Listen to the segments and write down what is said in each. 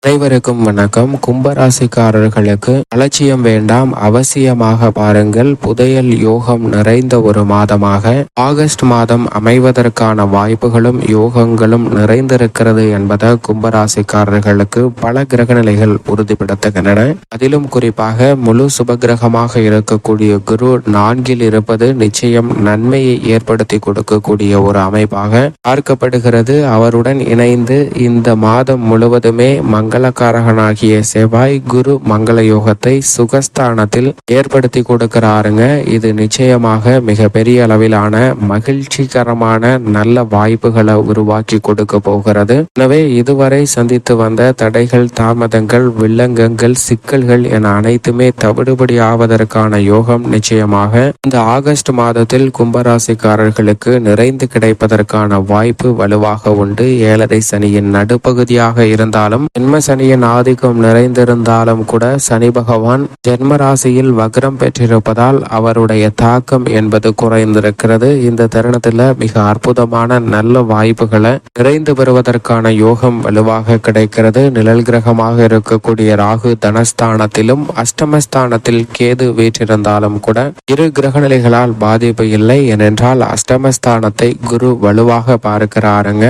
அனைவருக்கும் வணக்கம். கும்பராசிக்காரர்களுக்கு அலட்சியம் வேண்டாம், அவசியமாக பாருங்கள். புதையல் யோகம் நிறைந்த ஒரு மாதமாக ஆகஸ்ட் மாதம் அமைவதற்கான வாய்ப்புகளும் யோகங்களும் நிறைந்திருக்கிறது என்பதை கும்பராசிக்காரர்களுக்கு பல கிரகநிலைகள் உறுதிப்படுத்துகின்றன. அதிலும் குறிப்பாக முழு சுபகிரகமாக இருக்கக்கூடிய குரு 4 இருப்பது நிச்சயம் நன்மையை ஏற்படுத்தி கொடுக்கக்கூடிய ஒரு அமைப்பாக பார்க்கப்படுகிறது. அவருடன் இணைந்து இந்த மாதம் முழுவதுமே மங்களகாரகனாகிய செவ்வாய் குரு மங்கள யோகத்தை சுகஸ்தானத்தில் ஏற்படுத்தி கொடுக்கிறாருங்க. இது நிச்சயமாக மிக பெரிய அளவிலான மகிழ்ச்சிகரமான நல்ல வாய்ப்புகளை உருவாக்கி கொடுக்க போகிறது. எனவே இதுவரை சந்தித்து வந்த தடைகள், தாமதங்கள், வில்லங்கங்கள், சிக்கல்கள் என அனைத்துமே தவிடுபடி ஆவதற்கான யோகம் நிச்சயமாக இந்த ஆகஸ்ட் மாதத்தில் கும்பராசிக்காரர்களுக்கு நிறைந்து கிடைப்பதற்கான வாய்ப்பு வலுவாக உண்டு. 7.5 சனியின் நடுப்பகுதியாக இருந்தாலும் சனியின் ஆதிக்கம் நிறைந்திருந்தாலும் கூட சனி பகவான் ஜென்ம ராசியில் வக்ரம் பெற்றிருப்பதால் அவருடைய தாக்கம் என்பது குறைந்திருக்கிறது. இந்த தருணத்தில் மிக அற்புதமான நல்ல வாய்ப்புகளை நிறைந்து பெறுவதற்கான யோகம் வலுவாக கிடைக்கிறது. நிழல் கிரகமாக இருக்கக்கூடிய ராகு தனஸ்தானத்திலும் அஷ்டமஸ்தானத்தில் கேது வீற்றிருந்தாலும் கூட இரு கிரகநிலைகளால் பாதிப்பு இல்லை. ஏனென்றால் அஷ்டமஸ்தானத்தை குரு வலுவாக பார்க்கிறாருங்க.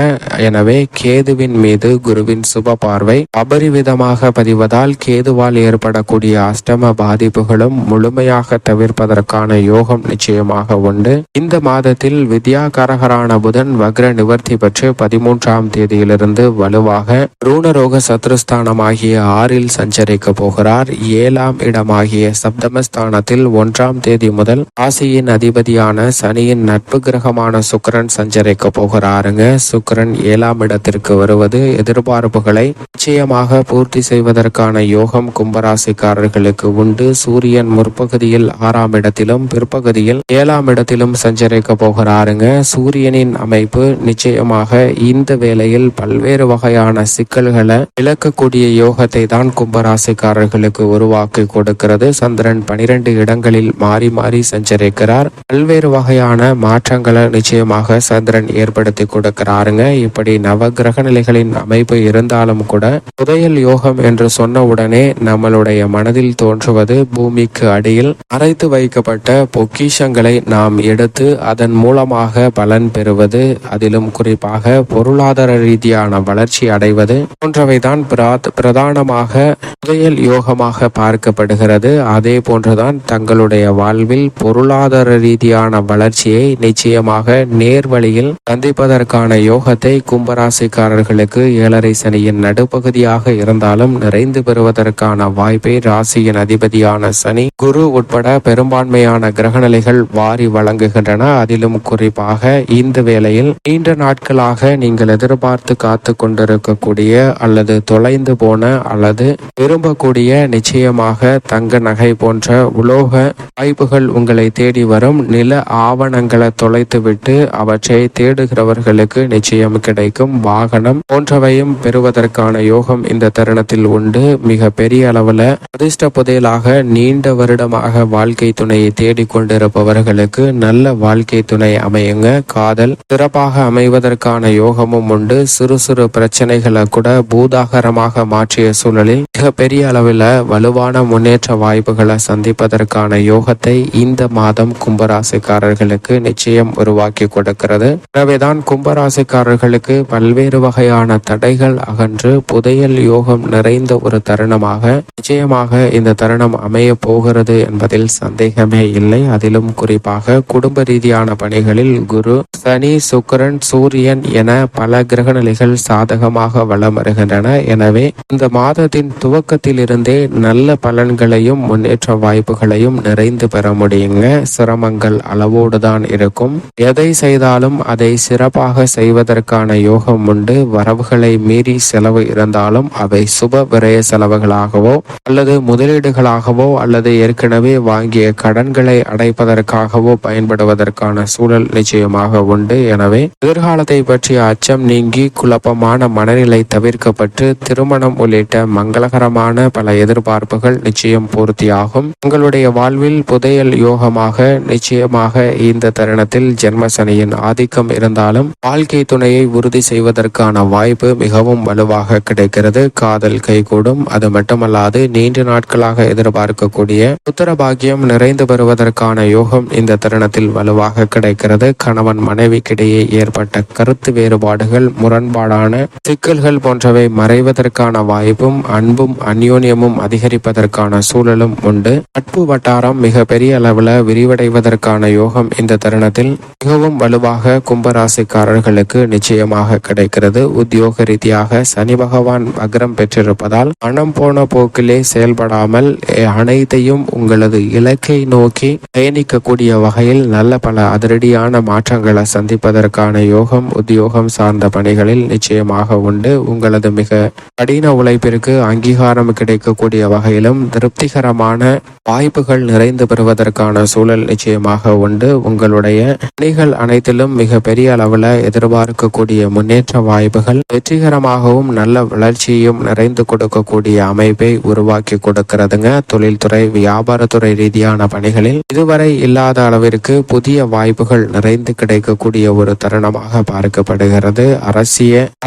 எனவே கேதுவின் மீது குருவின் சுப பார்வை அபரிவிதமாக பதிவதால் கேதுவால் ஏற்படக்கூடிய அஷ்டம பாதிப்புகளும் முழுமையாக தவிர்ப்பதற்கான யோகம் நிச்சயமாக உண்டு. இந்த மாதத்தில் வித்யாகாரகரான புதன் வக்ர நிவர்த்தி பெற்று 13ஆம் தேதியிலிருந்து வலுவாக ரூணரோக சத்ருஸ்தானமாகிய 6 சஞ்சரிக்க போகிறார். 7ஆம் இடமாகிய சப்தமஸ்தானத்தில் 1ஆம் தேதி முதல் ராசியின் அதிபதியான சனியின் நட்பு கிரகமான சுக்கிரன் சஞ்சரிக்க போகிறாருங்க. சுக்கிரன் 7ஆம் இடத்திற்கு வருவது எதிர்பார்ப்புகளை நிச்சயமாக பூர்த்தி செய்வதற்கான யோகம் கும்பராசிக்காரர்களுக்கு உண்டு. சூரியன் முற்பகுதியில் 6ஆம் இடத்திலும் பிற்பகுதியில் 7ஆம் இடத்திலும் சஞ்சரிக்க போகிறாருங்க. சூரியனின் அமைப்பு நிச்சயமாக இந்த வேளையில் பல்வேறு வகையான சிக்கல்களை விளக்கக்கூடிய யோகத்தை தான் கும்பராசிக்காரர்களுக்கு உருவாக்கி கொடுக்கிறது. சந்திரன் 12 இடங்களில் மாறி மாறி சஞ்சரிக்கிறார். பல்வேறு வகையான மாற்றங்களை நிச்சயமாக சந்திரன் ஏற்படுத்தி கொடுக்கிறாருங்க. இப்படி நவ கிரக நிலைகளின் அமைப்பு இருந்தாலும் கூட புதையல் யோகம் என்று சொன்ன உடனே நம்மளுடைய மனதில் தோன்றுவது பூமிக்கு அடியில் மறைத்து வைக்கப்பட்ட பொக்கிஷங்களை நாம் எடுத்து அதன் மூலமாக பலன் பெறுவது, அதிலும் குறிப்பாக பொருளாதார ரீதியான வளர்ச்சி அடைவது போன்றவைதான் பிரதானமாக புதையல் யோகமாக பார்க்கப்படுகிறது. அதே போன்றுதான் தங்களுடைய வாழ்வில் பொருளாதார ரீதியான வளர்ச்சியை நிச்சயமாக நேர்வழியில் சந்திப்பதற்கான யோகத்தை கும்பராசிக்காரர்களுக்கு 7.5 சனியின் நடுப்பகுதியாக இருந்தாலும் நிறைந்து பெறுவதற்கான வாய்ப்பை ராசியின் அதிபதியான சனி, குரு உட்பட பெரும்பான்மையான கிரகநிலைகள் வாரி வழங்குகின்றன. அதிலும் குறிப்பாக இந்த வேளையில் நீண்ட நாட்களாக நீங்கள் எதிர்பார்த்து காத்து கொண்டிருக்கக்கூடிய அல்லது தொலைந்து போன அல்லது விரும்பக்கூடிய நிச்சயமாக தங்க நகை போன்ற உலோக வாய்ப்புகள் உங்களை தேடி வரும். நில ஆவணங்களை தொலைத்துவிட்டு அவற்றை தேடுகிறவர்களுக்கு நிச்சயம் கிடைக்கும். வாகனம் போன்றவையும் பெறுவதற்கான யோகம் இந்த தருணத்தில் உண்டு. மிக பெரிய அளவுல அதிர்ஷ்ட புதையலாக நீண்ட வருடமாக வாழ்க்கை துணையை தேடிக்கொண்டிருப்பவர்களுக்கு நல்ல வாழ்க்கை துணை அமையுங்க. காதல் சிறப்பாக அமைவதற்கான யோகமும் உண்டு. சிறு சிறு பிரச்சனைகளை கூட பூதாகரமாக மாற்றிய சூழலில் மிக பெரிய அளவில் வலுவான முன்னேற்ற வாய்ப்புகளை சந்திப்பதற்கான யோகத்தை இந்த மாதம் கும்பராசிக்காரர்களுக்கு நிச்சயம் உருவாக்கி கொடுக்கிறது. எனவேதான் கும்பராசிக்காரர்களுக்கு பல்வேறு வகையான தடைகள் அகன்று புதையல் யோகம் நிறைந்த ஒரு தருணமாக நிச்சயமாக இந்த தருணம் அமைய போகிறது என்பதில் சந்தேகமே இல்லை. அதிலும் குறிப்பாக குடும்ப ரீதியான பணிகளில் குரு, சனி, சுக்கிரன், சூரியன் என பல கிரகநிலைகள் சாதகமாக வலம் வருகின்றன. எனவே இந்த மாதத்தின் துவக்கத்தில் இருந்தே நல்ல பலன்களையும் முன்னேற்ற வாய்ப்புகளையும் நிறைந்து பெற முடியுங்க. சிரமங்கள் அளவோடுதான் இருக்கும். எதை செய்தாலும் அதை சிறப்பாக செய்வதற்கான யோகம் உண்டு. வரவுகளை மீறி செலவு இருந்தாலும் அவை சுப விரய செலவுகளாகவோ அல்லது முதலீடுகளாகவோ அல்லது ஏற்கனவே வாங்கிய கடன்களை அடைப்பதற்காகவோ பயன்படுவதற்கான சூழல் நிச்சயமாக உண்டு. எனவே எதிர்காலத்தை பற்றிய அச்சம் நீங்கி குழப்பமான மனநிலை தவிர்க்கப்பட்டு திருமணம் உள்ளிட்ட மங்களகரமான பல எதிர்பார்ப்புகள் நிச்சயம் பூர்த்தியாகும். உங்களுடைய வாழ்வில் புதையல் யோகமாக நிச்சயமாக இந்த தருணத்தில் ஜென்மசனியின் ஆதிக்கம் இருந்தாலும் வாழ்க்கை துணையை உறுதி செய்வதற்கான வாய்ப்பு மிகவும் வலுவாக கிடைக்கிறது. கிடைக்கிறது. காதல் கைகூடும். அது மட்டுமல்லாது நீண்ட நாட்களாக எதிர்பார்க்கக்கூடிய புத்திர பாக்கியம் நிறைந்து வருவதற்கான யோகம் இந்த தருணத்தில் வலுவாக கிடைக்கிறது. கணவன் மனைவிக்கிடையே ஏற்பட்ட கருத்து வேறுபாடுகள், முரண்பாடான சிக்கல்கள் போன்றவை மறைவதற்கான வாய்ப்பும், அன்பும் அந்யோன்யமும் அதிகரிப்பதற்கான சூழலும் உண்டு. நட்பு வட்டாரம் மிக பெரிய அளவில் விரிவடைவதற்கான யோகம் இந்த தருணத்தில் மிகவும் வலுவாக கும்பராசிக்காரர்களுக்கு நிச்சயமாக கிடைக்கிறது. உத்தியோக ரீதியாக சனி பகவான் வக்ரம் பெற்றிருப்பதால் மனம் போன போக்கிலே செயல்படாமல் அனைத்தையும் உங்களது இலக்கை நோக்கி பயணிக்கக்கூடிய வகையில் நல்ல பல அதிரடியான மாற்றங்களை சந்திப்பதற்கான யோகம் உத்தியோகம் சார்ந்த பணிகளில் நிச்சயமாக உண்டு. உங்களது மிக கடின உழைப்பிற்கு அங்கீகாரம் கிடைக்கக்கூடிய வகையிலும் திருப்திகரமான வாய்ப்புகள் நிறைந்து பெறுவதற்கான சூழல் நிச்சயமாக உண்டு. உங்களுடைய பணிகள் அனைத்திலும் மிக பெரிய அளவில் எதிர்பார்க்கக்கூடிய முன்னேற்ற வாய்ப்புகள் வெற்றிகரமாகவும் நல்ல வளர்ச்சியையும் நிறைந்து கொடுக்கக்கூடிய அமைப்பை உருவாக்கி கொடுக்கிறதுங்க. தொழில்துறை வியாபாரத்துறை ரீதியான பணிகளில் இதுவரை இல்லாத அளவிற்கு புதிய வாய்ப்புகள் நிறைந்து கிடைக்கக்கூடிய ஒரு தருணமாக பார்க்கப்படுகிறது.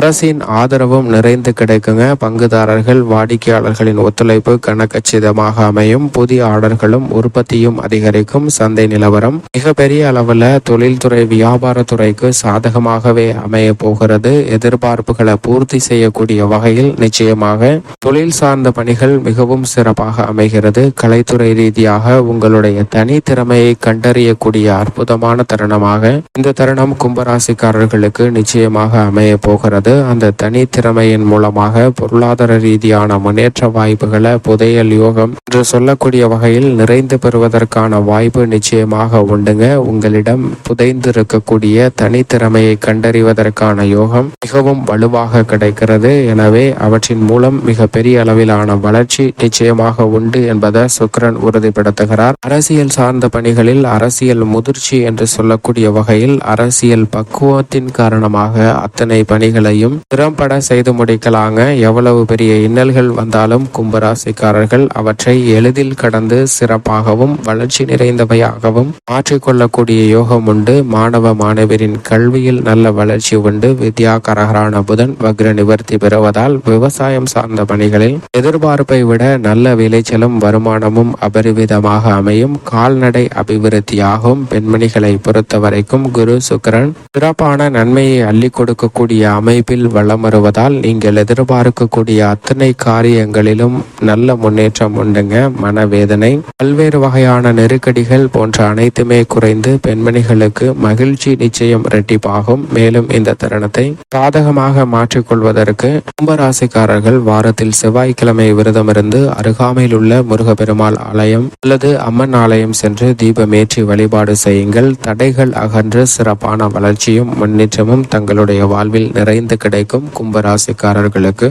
அரசின் ஆதரவும் நிறைந்து கிடைக்குங்க. பங்குதாரர்கள் வாடிக்கையாளர்களின் ஒத்துழைப்பு கனகச்சிதமாக அமையும். புதிய ஆர்டர்களும் உற்பத்தியும் அதிகரிக்கும். சந்தை நிலவரம் மிகப்பெரிய அளவில் தொழில்துறை வியாபாரத்துறைக்கு சாதகமாகவே அமைய போகிறது. எதிர்பார்ப்புகளை பூர்த்தி செய்யக்கூடிய வகையில் நிச்சயமாக தொழில் சார்ந்த பணிகள் மிகவும் சிறப்பாக அமைகிறது. கலைத்துறை ரீதியாக உங்களுடைய தனி திறமையை கண்டறியக்கூடிய அற்புதமான தருணமாக இந்த தருணம் கும்பராசிக்காரர்களுக்கு நிச்சயமாக அமைய போகிறது. அந்த தனி திறமையின் மூலமாக பொருளாதார ரீதியான முன்னேற்ற வாய்ப்புகளை புதையல் யோகம் என்று சொல்லக்கூடிய வகையில் நிறைந்து பெறுவதற்கான வாய்ப்பு நிச்சயமாக உண்டுங்க. உங்களிடம் புதைந்து இருக்கக்கூடிய தனித்திறமையை கண்டறிவதற்கான யோகம் மிகவும் வலுவாக கிடைக்கிறது. எனவே அவற்றின் மூலம் மிக பெரிய அளவிலான வளர்ச்சி நிச்சயமாக உண்டு என்பதை சுக்கிரன் உறுதிப்படுத்துகிறார். அரசியல் சார்ந்த பணிகளில் அரசியல் முதிர்ச்சி என்று சொல்லக்கூடிய வகையில் அரசியல் பக்குவத்தின் காரணமாக அத்தனை பணிகளையும் திறம்பட செய்து முடிக்கலாங்க. எவ்வளவு பெரிய இன்னல்கள் வந்தாலும் கும்பராசிக்காரர்கள் அவற்றை எளிதில் கடந்து சிறப்பாகவும் வளர்ச்சி நிறைந்தவையாகவும் மாற்றிக்கொள்ளக்கூடிய யோகம் உண்டு. மாணவ மாணவரின் கல்வியில் நல்ல வளர்ச்சி உண்டு. வித்யாகரகரான புதன் வக்ர நிவர்த்தி பெறுவதால் விவசாயம் சார்ந்த பணிகளில் எதிர்பார்ப்பை விட நல்ல விளைச்சலும் வருமானமும் அபரிவிதமாக அமையும். கால்நடை அபிவிருத்தியாகும். பெண்மணிகளை பொறுத்தவரைக்கும் குரு சுக்கிரன் சிறப்பான நன்மையை அள்ளி கொடுக்கக்கூடிய அமைப்பில் வளம் வருவதால் நீங்கள் எதிர்பார்க்கக்கூடிய அத்தனை காரியங்களிலும் நல்ல முன்னேற்றம் உண்டுங்க. மனவேதனை பல்வேறு வகையான நெருக்கடிகள் போன்ற அனைத்துமே குறைந்து பெண்மணிகளுக்கு மகிழ்ச்சி நிச்சயம் இரட்டிப்பாகும். மேலும் இந்த தருணத்தை சாதகமாக மாற்றிக்கொள்வதற்கு கும்பராசிக்காரர்கள் வாரத்தில் செவ்வாய்க்கிழமை விரதமிருந்து அருகாமையில் உள்ள முருகப்பெருமாள் ஆலயம் அல்லது அம்மன் ஆலயம் சென்று தீபமேற்றி வழிபாடு செய்யுங்கள். தடைகள் அகன்று சிறப்பான வளர்ச்சியும் முன்னேற்றமும் தங்களுடைய வாழ்வில் நிறைந்து கிடைக்கும். கும்பராசிக்காரர்களுக்கு